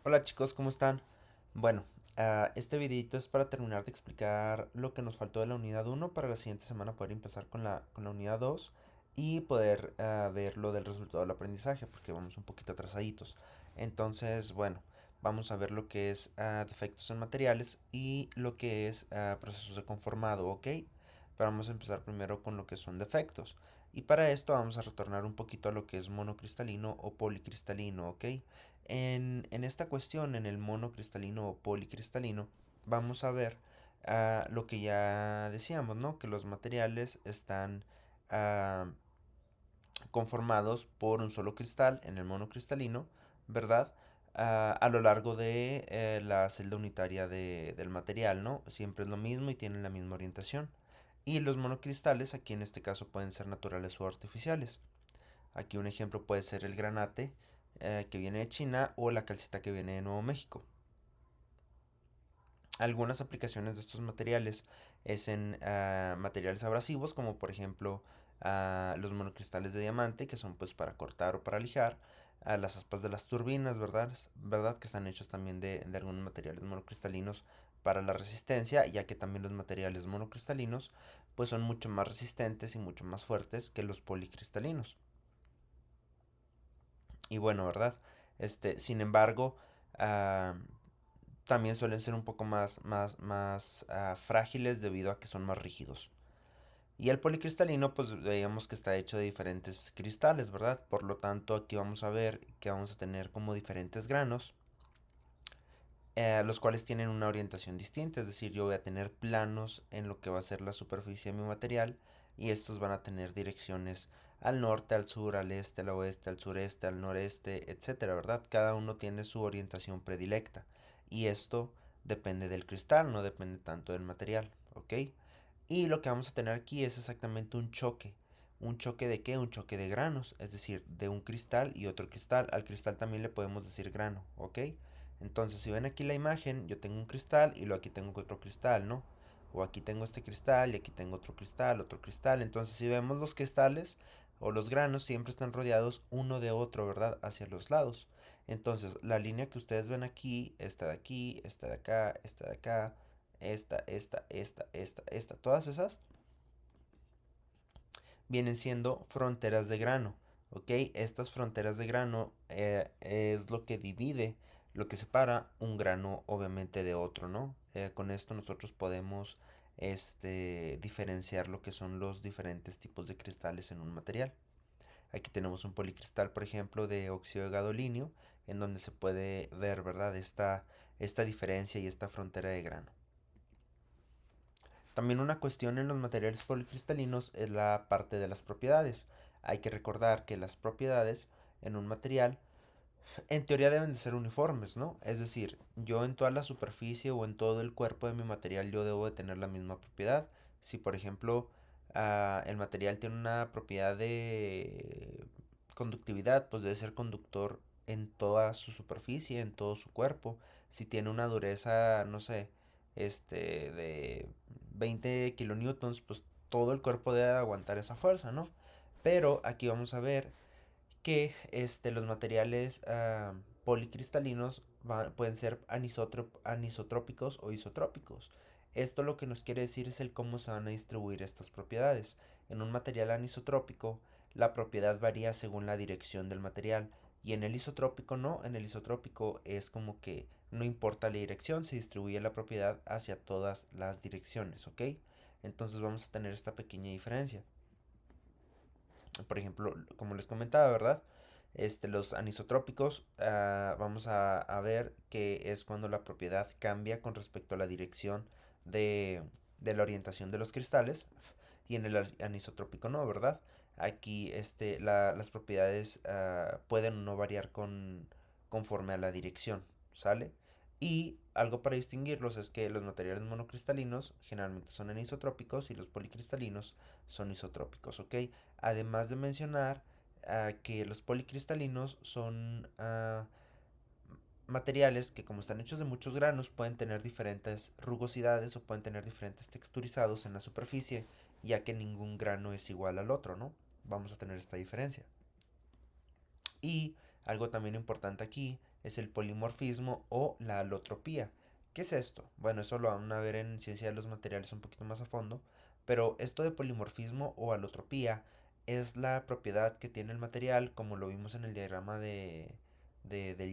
Hola chicos, ¿cómo están? Bueno, este videito es para terminar de explicar lo que nos faltó de la unidad uno para la siguiente semana poder empezar con la unidad 2 y poder ver lo del resultado del aprendizaje porque vamos un poquito atrasaditos. Entonces, bueno, vamos a ver lo que es defectos en materiales y lo que es procesos de conformado, ¿ok? Pero vamos a empezar primero con lo que son defectos. Y para esto vamos a retornar un poquito a lo que es monocristalino o policristalino, ¿ok? En esta cuestión, en el monocristalino o policristalino, vamos a ver lo que ya decíamos, ¿no? Que los materiales están ah, conformados por un solo cristal en el monocristalino, ¿verdad? A lo largo de la celda unitaria del material, ¿no? Siempre es lo mismo y tienen la misma orientación. Y los monocristales, aquí en este caso pueden ser naturales o artificiales. Aquí un ejemplo puede ser el granate que viene de China o la calcita que viene de Nuevo México. Algunas aplicaciones de estos materiales es en materiales abrasivos como por ejemplo los monocristales de diamante que son pues para cortar o para lijar, las aspas de las turbinas, ¿verdad? Que están hechos también de algunos materiales monocristalinos para la resistencia, ya que también los materiales monocristalinos pues son mucho más resistentes y mucho más fuertes que los policristalinos. Y bueno, ¿verdad? Sin embargo, ah, también suelen ser un poco más frágiles debido a que son más rígidos. Y el policristalino, pues veíamos que está hecho de diferentes cristales, ¿verdad? Por lo tanto, aquí vamos a ver que vamos a tener como diferentes granos, los cuales tienen una orientación distinta. Es decir, yo voy a tener planos en lo que va a ser la superficie de mi material y estos van a tener direcciones al norte, al sur, al este, al oeste, al sureste, al noreste, etcétera, ¿verdad? Cada uno tiene su orientación predilecta y esto depende del cristal, no depende tanto del material, ¿ok? Y lo que vamos a tener aquí es exactamente un choque. ¿Un choque de qué? Un choque de granos, es decir, de un cristal y otro cristal. Al cristal también le podemos decir grano, ¿ok? Entonces, si ven aquí la imagen, yo tengo un cristal y luego aquí tengo otro cristal, ¿no? O aquí tengo este cristal y aquí tengo otro cristal, otro cristal. Entonces, si vemos los cristales o los granos, siempre están rodeados uno de otro, ¿verdad? Hacia los lados. Entonces, la línea que ustedes ven aquí, esta de acá, esta de acá, esta, todas esas vienen siendo fronteras de grano, ¿ok? Estas fronteras de grano es lo que divide, lo que separa un grano obviamente de otro, ¿no? Con esto nosotros podemos diferenciar lo que son los diferentes tipos de cristales en un material. Aquí tenemos un policristal, por ejemplo, de óxido de gadolinio, en donde se puede ver, ¿verdad? Esta diferencia y esta frontera de grano. También una cuestión en los materiales policristalinos es la parte de las propiedades. Hay que recordar que las propiedades en un material en teoría deben de ser uniformes, ¿no? Es decir, yo en toda la superficie o en todo el cuerpo de mi material yo debo de tener la misma propiedad. Si por ejemplo el material tiene una propiedad de conductividad, pues debe ser conductor en toda su superficie, en todo su cuerpo. Si tiene una dureza, no sé, de 20 kilonewtons, pues todo el cuerpo debe aguantar esa fuerza, ¿no? Pero aquí vamos a ver que los materiales policristalinos pueden ser anisotrópicos o isotrópicos. Esto lo que nos quiere decir es el cómo se van a distribuir estas propiedades. En un material anisotrópico, la propiedad varía según la dirección del material. Y en el isotrópico no, en el isotrópico es como que no importa la dirección, se distribuye la propiedad hacia todas las direcciones, ¿ok? Entonces vamos a tener esta pequeña diferencia. Por ejemplo, como les comentaba, ¿verdad? Los anisotrópicos, vamos a ver que es cuando la propiedad cambia con respecto a la dirección de, de la orientación de los cristales. Y en el anisotrópico no, ¿verdad? Aquí las propiedades pueden no variar conforme a la dirección, ¿sale? Y algo para distinguirlos es que los materiales monocristalinos generalmente son anisotrópicos y los policristalinos son isotrópicos, ¿ok? Además de mencionar que los policristalinos son materiales que como están hechos de muchos granos pueden tener diferentes rugosidades o pueden tener diferentes texturizados en la superficie, ya que ningún grano es igual al otro, ¿no? Vamos a tener esta diferencia. Y algo también importante aquí es el polimorfismo o la alotropía. ¿Qué es esto? Bueno, eso lo van a ver en ciencia de los materiales un poquito más a fondo, pero esto de polimorfismo o alotropía es la propiedad que tiene el material, como lo vimos en el diagrama del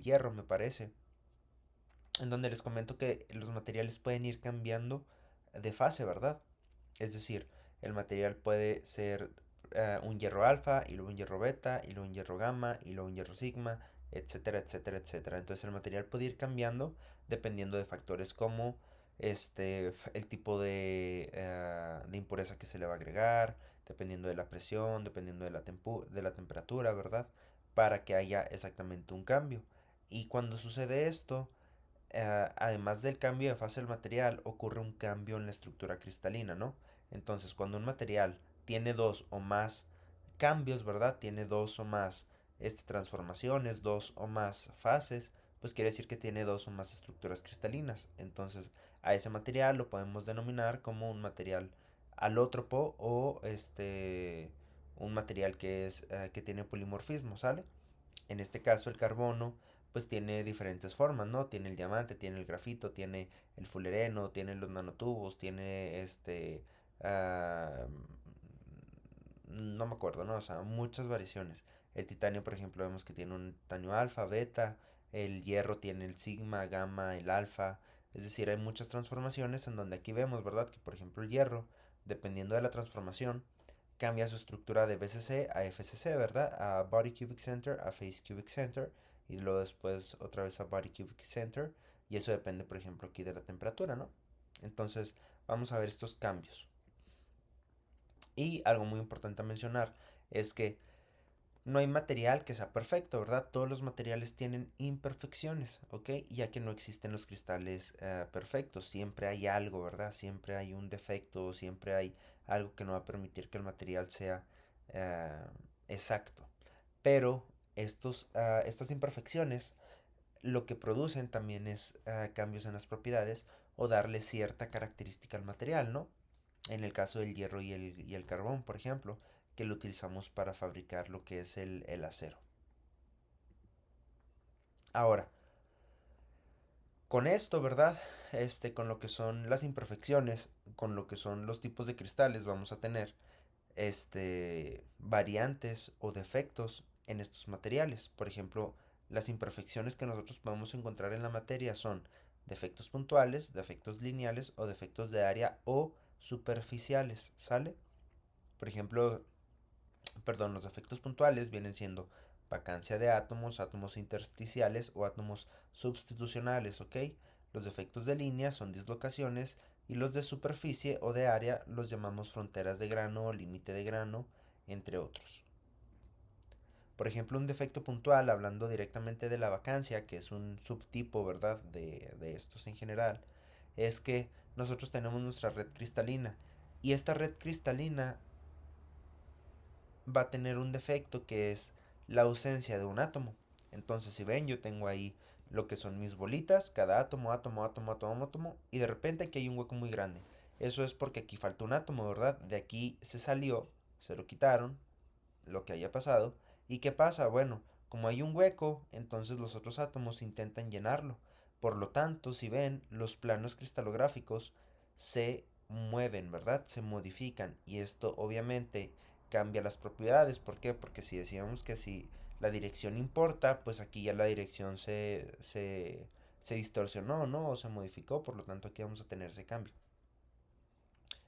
hierro, me parece, en donde les comento que los materiales pueden ir cambiando de fase, ¿verdad? Es decir, el material puede ser un hierro alfa, y luego un hierro beta, y luego un hierro gamma, y luego un hierro sigma, etcétera, etcétera, etcétera. Entonces el material puede ir cambiando dependiendo de factores como el tipo de impureza que se le va a agregar, dependiendo de la presión, dependiendo de la temperatura, ¿verdad? Para que haya exactamente un cambio. Y cuando sucede esto, además del cambio de fase del material, ocurre un cambio en la estructura cristalina, ¿no? Entonces, cuando un material tiene dos o más cambios, ¿verdad? Tiene dos o más transformaciones, dos o más fases, pues quiere decir que tiene dos o más estructuras cristalinas. Entonces, a ese material lo podemos denominar como un material alótropo o un material que tiene polimorfismo, ¿sale? En este caso el carbono pues tiene diferentes formas, ¿no? Tiene el diamante, tiene el grafito, tiene el fulereno, tiene los nanotubos, tiene no me acuerdo, ¿no? O sea, muchas variaciones. El titanio, por ejemplo, vemos que tiene un titanio alfa, beta, el hierro tiene el sigma, gamma, el alfa, es decir, hay muchas transformaciones en donde aquí vemos, ¿verdad? Que por ejemplo el hierro, dependiendo de la transformación, cambia su estructura de BCC a FCC, ¿verdad? A Body Cubic Center, a Phase Cubic Center, y luego después otra vez a Body Cubic Center, y eso depende, por ejemplo, aquí de la temperatura, ¿no? Entonces, vamos a ver estos cambios. Y algo muy importante a mencionar es que no hay material que sea perfecto, ¿verdad? Todos los materiales tienen imperfecciones, ¿ok? Ya que no existen los cristales perfectos, siempre hay algo, ¿verdad? Siempre hay un defecto, siempre hay algo que no va a permitir que el material sea eh, exacto. Pero estas imperfecciones lo que producen también es cambios en las propiedades o darle cierta característica al material, ¿no? En el caso del hierro y el carbón, por ejemplo, que lo utilizamos para fabricar lo que es el acero. Ahora, con esto, ¿verdad? Con lo que son las imperfecciones, con lo que son los tipos de cristales, vamos a tener variantes o defectos en estos materiales. Por ejemplo, las imperfecciones que nosotros podemos encontrar en la materia son defectos puntuales, defectos lineales o defectos de área o superficiales, ¿sale? Por ejemplo, perdón, los efectos puntuales vienen siendo vacancia de átomos, átomos intersticiales o átomos substitucionales, ¿ok? Los defectos de línea son dislocaciones y los de superficie o de área los llamamos fronteras de grano o límite de grano, entre otros. Por ejemplo, un defecto puntual, hablando directamente de la vacancia, que es un subtipo, ¿verdad?, de estos en general, es que nosotros tenemos nuestra red cristalina y esta red cristalina va a tener un defecto que es la ausencia de un átomo. Entonces, si ven, yo tengo ahí lo que son mis bolitas, cada átomo, átomo, átomo, átomo, átomo, y de repente aquí hay un hueco muy grande. Eso es porque aquí falta un átomo, ¿verdad? De aquí se salió, se lo quitaron, lo que haya pasado. ¿Y qué pasa? Bueno, como hay un hueco, entonces los otros átomos intentan llenarlo. Por lo tanto, si ven, los planos cristalográficos se mueven, ¿verdad? Se modifican. Y esto obviamente cambia las propiedades. ¿Por qué? Porque si decíamos que si la dirección importa, pues aquí ya la dirección se distorsionó, ¿no? O se modificó. Por lo tanto, aquí vamos a tener ese cambio.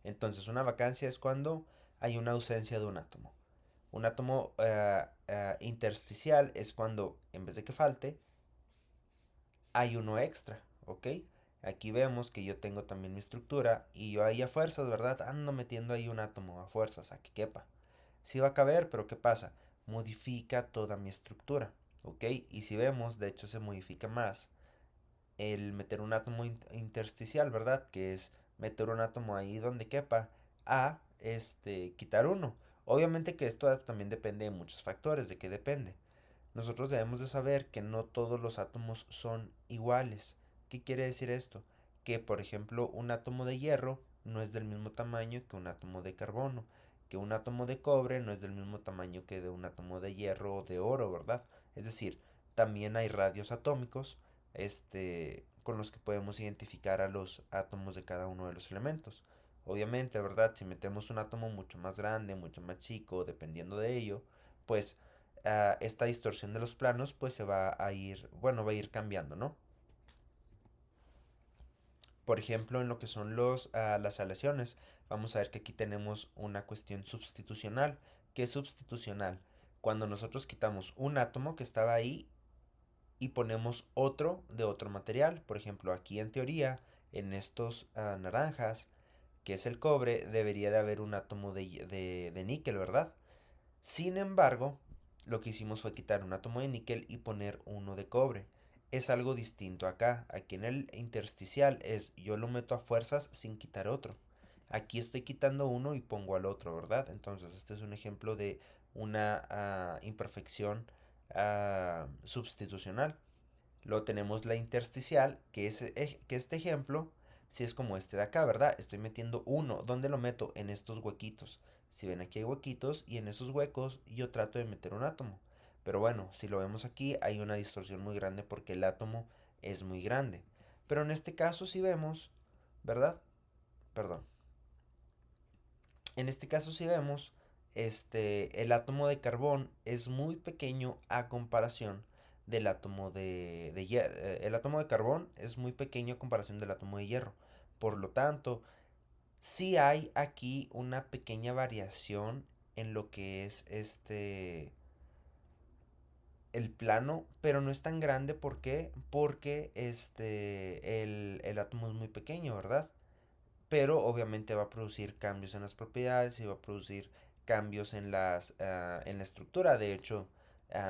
Entonces, una vacancia es cuando hay una ausencia de un átomo. Un átomo intersticial es cuando, en vez de que falte, hay uno extra, ¿ok? Aquí vemos que yo tengo también mi estructura y yo ahí a fuerzas, ¿verdad? Ando metiendo ahí un átomo a fuerzas, a que quepa. Sí va a caber, pero ¿qué pasa? Modifica toda mi estructura, ¿ok? Y si vemos, de hecho se modifica más el meter un átomo intersticial, ¿verdad? Que es meter un átomo ahí donde quepa, a quitar uno. Obviamente que esto también depende de muchos factores, ¿de qué depende? Nosotros debemos de saber que no todos los átomos son iguales. ¿Qué quiere decir esto? Que por ejemplo un átomo de hierro no es del mismo tamaño que un átomo de carbono, que un átomo de cobre no es del mismo tamaño que de un átomo de hierro o de oro, ¿verdad? Es decir, también hay radios atómicos, con los que podemos identificar a los átomos de cada uno de los elementos. Obviamente, ¿verdad? Si metemos un átomo mucho más grande, mucho más chico, dependiendo de ello, pues esta distorsión de los planos pues se va a ir, bueno, va a ir cambiando, ¿no? Por ejemplo, en lo que son las aleaciones, vamos a ver que aquí tenemos una cuestión substitucional. ¿Qué es substitucional? Cuando nosotros quitamos un átomo que estaba ahí y ponemos otro de otro material. Por ejemplo, aquí en teoría, en estos naranjas, que es el cobre, debería de haber un átomo de níquel, ¿verdad? Sin embargo, lo que hicimos fue quitar un átomo de níquel y poner uno de cobre. Es algo distinto acá. Aquí en el intersticial es yo lo meto a fuerzas sin quitar otro. Aquí estoy quitando uno y pongo al otro, ¿verdad? Entonces este es un ejemplo de una imperfección substitucional. Luego tenemos la intersticial, que este ejemplo, si es como este de acá, ¿verdad? Estoy metiendo uno. ¿Dónde lo meto? En estos huequitos. Si ven, aquí hay huequitos y en esos huecos yo trato de meter un átomo. Pero bueno, si lo vemos aquí hay una distorsión muy grande porque el átomo es muy grande. Pero en este caso si vemos, ¿verdad? Perdón. En este caso si vemos, el átomo de carbón es muy pequeño a comparación del átomo de hierro. El átomo de carbón es muy pequeño a comparación del átomo de hierro. Por lo tanto, sí hay aquí una pequeña variación en lo que es el plano, pero no es tan grande. ¿Por qué? Porque el átomo es muy pequeño, ¿verdad? Pero obviamente va a producir cambios en las propiedades y va a producir cambios en la estructura. De hecho,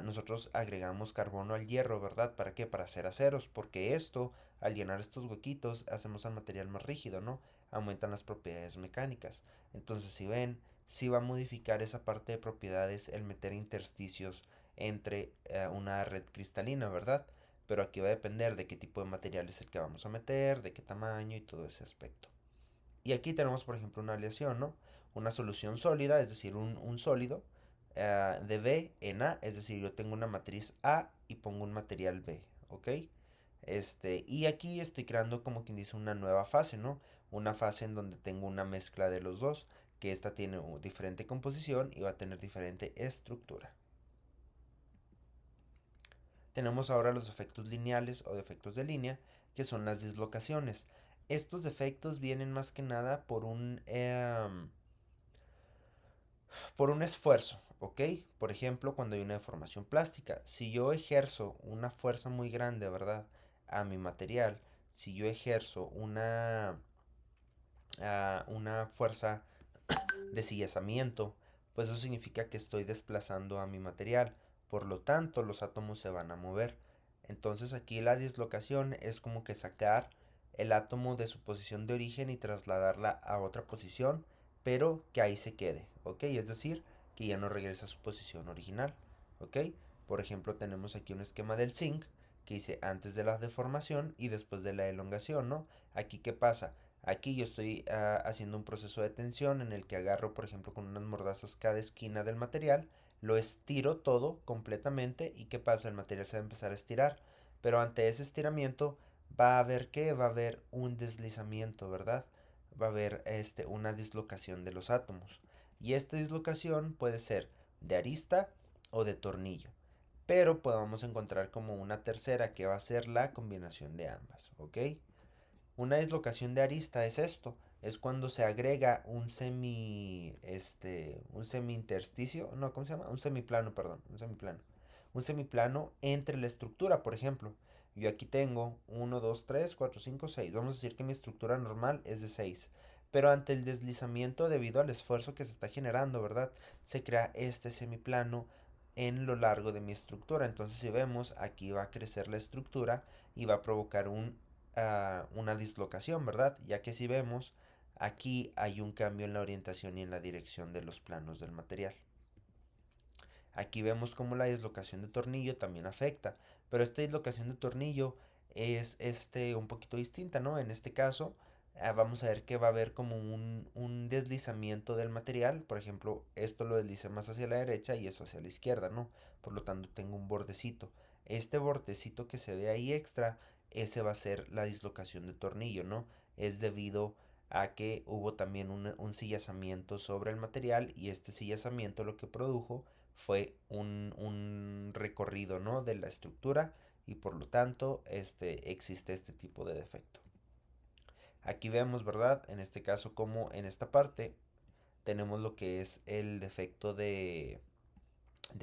nosotros agregamos carbono al hierro, ¿verdad? ¿Para qué? Para hacer aceros, porque esto, al llenar estos huequitos, hacemos al material más rígido, ¿no? Aumentan las propiedades mecánicas. Entonces, si ven, si va a modificar esa parte de propiedades el meter intersticios entre una red cristalina, ¿verdad? Pero aquí va a depender de qué tipo de material es el que vamos a meter, de qué tamaño y todo ese aspecto. Y aquí tenemos, por ejemplo, una aleación, ¿no? Una solución sólida, es decir, un sólido, de B en A, es decir, yo tengo una matriz A y pongo un material B, ¿ok? Y aquí estoy creando como quien dice una nueva fase, ¿no? Una fase en donde tengo una mezcla de los dos, que esta tiene diferente composición y va a tener diferente estructura. Tenemos ahora los efectos lineales o defectos de línea, que son las dislocaciones. Estos defectos vienen más que nada por un esfuerzo, ¿ok? Por ejemplo, cuando hay una deformación plástica, si yo ejerzo una fuerza muy grande, ¿verdad? A mi material, si yo ejerzo una fuerza de sillazamiento, pues eso significa que estoy desplazando a mi material. Por lo tanto, los átomos se van a mover. Entonces aquí la dislocación es como que sacar el átomo de su posición de origen y trasladarla a otra posición, pero que ahí se quede, ¿ok? Es decir, que ya no regresa a su posición original, ¿ok? Por ejemplo, tenemos aquí un esquema del zinc que dice antes de la deformación y después de la elongación, ¿no? Aquí, ¿qué pasa? Aquí yo estoy haciendo un proceso de tensión en el que agarro, por ejemplo, con unas mordazas cada esquina del material, lo estiro todo completamente y ¿qué pasa? El material se va a empezar a estirar, pero ante ese estiramiento va a haber ¿qué? Va a haber un deslizamiento, ¿verdad? Va a haber una dislocación de los átomos. Y esta dislocación puede ser de arista o de tornillo, pero podemos encontrar como una tercera que va a ser la combinación de ambas, ¿ok? Una dislocación de arista es esto, es cuando se agrega un semi intersticio, no, ¿cómo se llama? Un semiplano, perdón, un semiplano. Un semiplano entre la estructura, por ejemplo. Yo aquí tengo 1, 2, 3, 4, 5, 6. Vamos a decir que mi estructura normal es de 6. Pero ante el deslizamiento, debido al esfuerzo que se está generando, ¿verdad? Se crea este semiplano en lo largo de mi estructura. Entonces, si vemos, aquí va a crecer la estructura y va a provocar una dislocación, ¿verdad? Ya que si vemos, aquí hay un cambio en la orientación y en la dirección de los planos del material. Aquí vemos cómo la dislocación de tornillo también afecta, pero esta dislocación de tornillo es un poquito distinta, ¿no? En este caso, vamos a ver que va a haber como un deslizamiento del material. Por ejemplo, esto lo desliza más hacia la derecha y eso hacia la izquierda, ¿no? Por lo tanto, tengo un bordecito. Este bordecito que se ve ahí extra, ese va a ser la dislocación de tornillo, ¿no? Es debido a que hubo también un sillazamiento sobre el material y este sillazamiento lo que produjo fue un recorrido, ¿no? De la estructura y por lo tanto existe este tipo de defecto. Aquí vemos, ¿verdad? En este caso como en esta parte tenemos lo que es el defecto de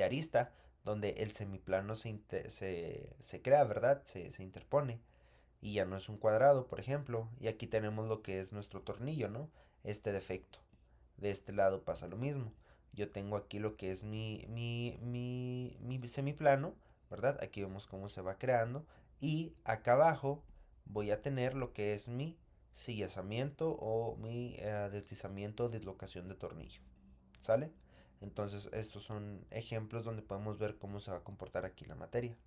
arista, donde el semiplano se crea, ¿verdad? Se interpone y ya no es un cuadrado, por ejemplo. Y aquí tenemos lo que es nuestro tornillo, ¿no? Este defecto. De este lado pasa lo mismo. Yo tengo aquí lo que es mi semiplano, ¿verdad? Aquí vemos cómo se va creando. Y acá abajo voy a tener lo que es mi sillazamiento o mi deslizamiento o dislocación de tornillo. ¿Sale? Entonces estos son ejemplos donde podemos ver cómo se va a comportar aquí la materia.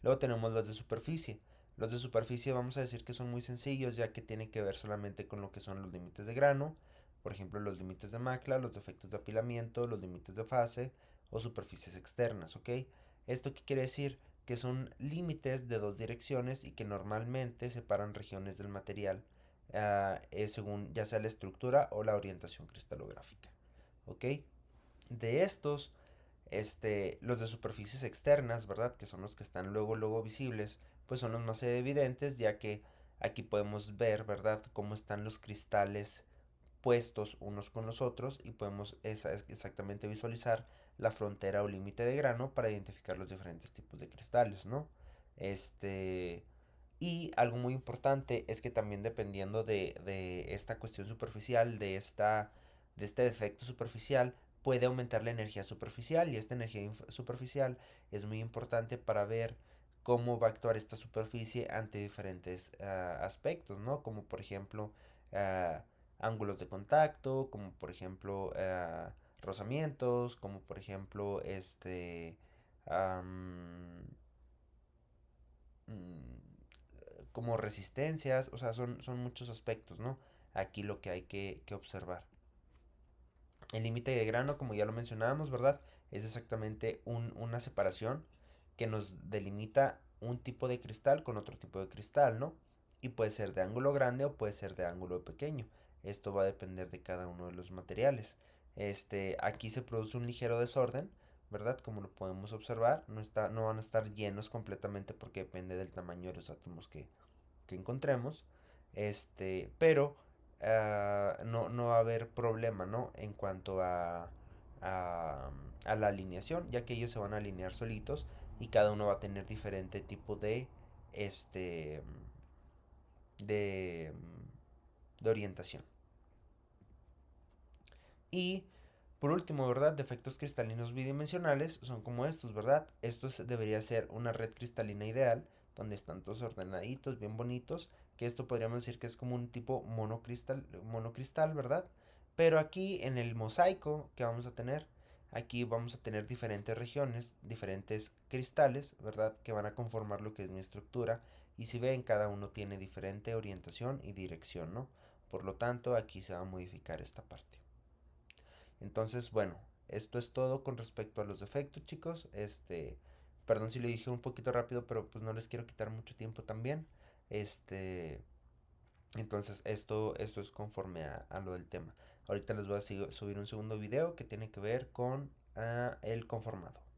Luego tenemos los de superficie. Los de superficie vamos a decir que son muy sencillos ya que tienen que ver solamente con lo que son los límites de grano, por ejemplo los límites de macla, los defectos de apilamiento, los límites de fase o superficies externas, ¿ok? ¿Esto qué quiere decir? Que son límites de dos direcciones y que normalmente separan regiones del material según ya sea la estructura o la orientación cristalográfica, ¿ok? De estos los de superficies externas, ¿verdad? Que son los que están luego visibles, pues son los más evidentes, ya que aquí podemos ver, ¿verdad? Cómo están los cristales puestos unos con los otros y podemos exactamente visualizar la frontera o límite de grano para identificar los diferentes tipos de cristales, ¿no? Este, y algo muy importante es que también dependiendo de esta cuestión superficial, de este defecto superficial, puede aumentar la energía superficial y esta energía superficial es muy importante para ver cómo va a actuar esta superficie ante diferentes aspectos, ¿no? Como por ejemplo ah, ángulos de contacto, como por ejemplo rozamientos, como por ejemplo am, como resistencias, o sea, son muchos aspectos, ¿no? Aquí lo que hay que observar. El límite de grano, como ya lo mencionábamos, ¿verdad? Es exactamente una separación que nos delimita un tipo de cristal con otro tipo de cristal, ¿no? Y puede ser de ángulo grande o puede ser de ángulo pequeño. Esto va a depender de cada uno de los materiales. Aquí se produce un ligero desorden, ¿verdad? Como lo podemos observar, no van a estar llenos completamente porque depende del tamaño de los átomos que encontremos. Pero no va a haber problema, ¿no? En cuanto a la alineación, ya que ellos se van a alinear solitos y cada uno va a tener diferente tipo este, de, de orientación. Y por último, ¿verdad? Defectos cristalinos bidimensionales son como estos, ¿verdad? Esto debería ser una red cristalina ideal, donde están todos ordenaditos, bien bonitos, que esto podríamos decir que es como un tipo monocristal, ¿verdad? Pero aquí en el mosaico que vamos a tener, aquí vamos a tener diferentes regiones, diferentes cristales, ¿verdad? Que van a conformar lo que es mi estructura. Y si ven, cada uno tiene diferente orientación y dirección, ¿no? Por lo tanto, aquí se va a modificar esta parte. Entonces, bueno, esto es todo con respecto a los defectos, chicos. Perdón si lo dije un poquito rápido, pero pues no les quiero quitar mucho tiempo también. Este, entonces esto es conforme a lo del tema. Ahorita les voy a subir un segundo video que tiene que ver con el conformado.